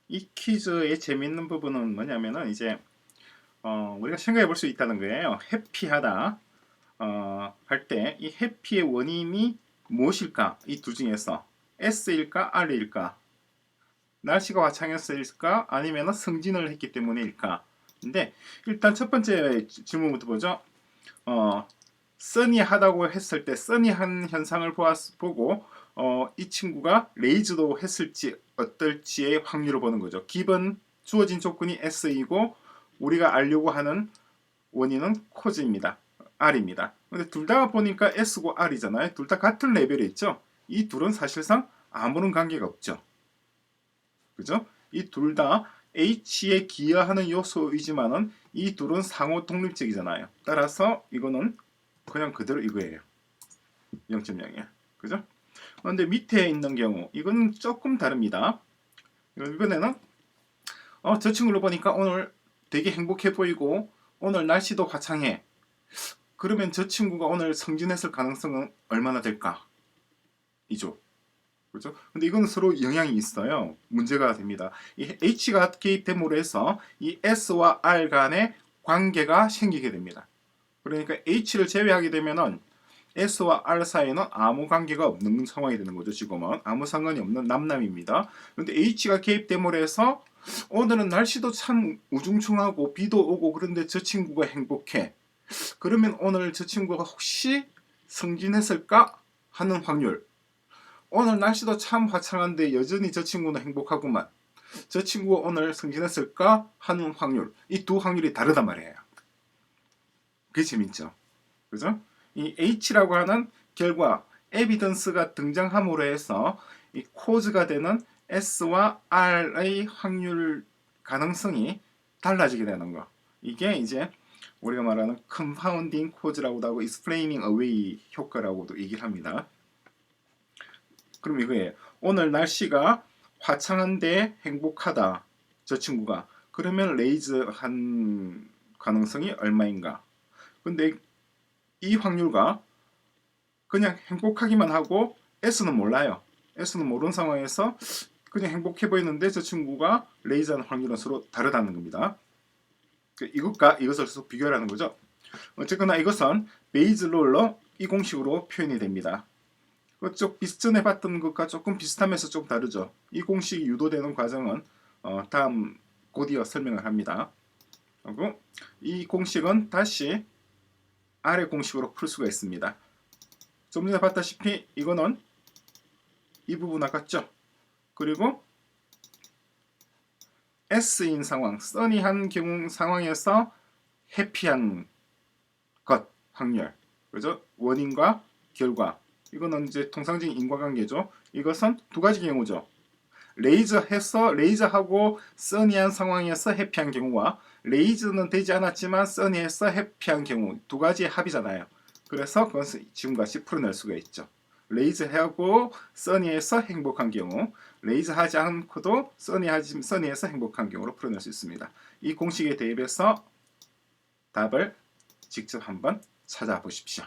이 퀴즈의 재밌는 부분은 뭐냐면은 이제 우리가 생각해 볼 수 있다는 거예요. 해피하다 할 때 이 해피의 원인이 무엇일까? 이 둘 중에서 S일까 R일까? 날씨가 화창해서일까? 아니면 승진을 했기 때문에일까? 근데 일단 첫 번째 질문부터 보죠. 써니하다고 했을 때 써니한 현상을 보고 이 친구가 레이즈도 했을지 어떨지의 확률을 보는 거죠. 기본 주어진 조건이 S이고 우리가 알려고 하는 원인은 코즈입니다. R입니다. 근데 둘 다 보니까 S고 R이잖아요. 둘 다 같은 레벨에 있죠. 이 둘은 사실상 아무런 관계가 없죠. 그죠? 이 둘 다 H에 기여하는 요소이지만은 이 둘은 상호 독립적이잖아요. 따라서 이거는 그냥 그대로 이거예요. 0.0이야. 그죠? 그런데 밑에 있는 경우 이건 조금 다릅니다. 이번에는 저 친구를 보니까 오늘 되게 행복해 보이고 오늘 날씨도 화창해. 그러면 저 친구가 오늘 승진했을 가능성은 얼마나 될까? 이죠. 그렇죠? 근데 이건 서로 영향이 있어요. 문제가 됩니다. 이 H가 개입됨으로 해서 이 S와 R 간의 관계가 생기게 됩니다. 그러니까 H를 제외하게 되면은 S와 R 사이에는 아무 관계가 없는 상황이 되는 거죠. 지금은 아무 상관이 없는 남남입니다. 그런데 H가 개입됨으로 해서 오늘은 날씨도 참 우중충하고 비도 오고 그런데 저 친구가 행복해. 그러면 오늘 저 친구가 혹시 승진했을까 하는 확률. 오늘 날씨도 참 화창한데 여전히 저 친구는 행복하구만. 저 친구가 오늘 승진했을까 하는 확률. 이 두 확률이 다르단 말이에요. 그게 재밌죠. 그죠? 이 H라고 하는 결과, 에비던스가 등장함으로 해서 이 코즈가 되는 S와 R의 확률 가능성이 달라지게 되는 거. 이게 이제 우리가 말하는 confounding cause라고도 하고 explaining away 효과라고도 얘기를 합니다. 그럼 이거예요. 오늘 날씨가 화창한데 행복하다. 저 친구가. 그러면 레이즈한 가능성이 얼마인가? 근데 이 확률과 그냥 행복하기만 하고 S는 몰라요. S는 모르는 상황에서 그냥 행복해 보이는데 저 친구가 레이즈하는 확률은 서로 다르다는 겁니다. 이것과 이것을 계속 비교하는 거죠. 어쨌거나 이것은 베이즈 롤러 이 공식으로 표현이 됩니다. 그쪽 비전에 봤던 것과 조금 비슷하면서 좀 다르죠. 이 공식이 유도되는 과정은 다음 곧이어 설명을 합니다. 그리고 이 공식은 다시 아래 공식으로 풀 수가 있습니다. 좀 전에 봤다시피 이거는 이 부분 아깝죠? 그리고 S인 상황, 써니한 경우 상황에서 해피한 것 확률, 그죠? 원인과 결과. 이거는 이제 통상적인 인과관계죠. 이것은 두 가지 경우죠. 레이저하고 써니한 상황에서 해피한 경우와 레이즈는 되지 않았지만 써니해서 해피한 경우 두 가지의 합이잖아요. 그래서 그것을 지금같이 풀어낼 수가 있죠. 레이즈하고 써니에서 행복한 경우, 레이즈하지 않고도 써니에서 행복한 경우로 풀어낼 수 있습니다. 이 공식에 대입해서 답을 직접 한번 찾아보십시오.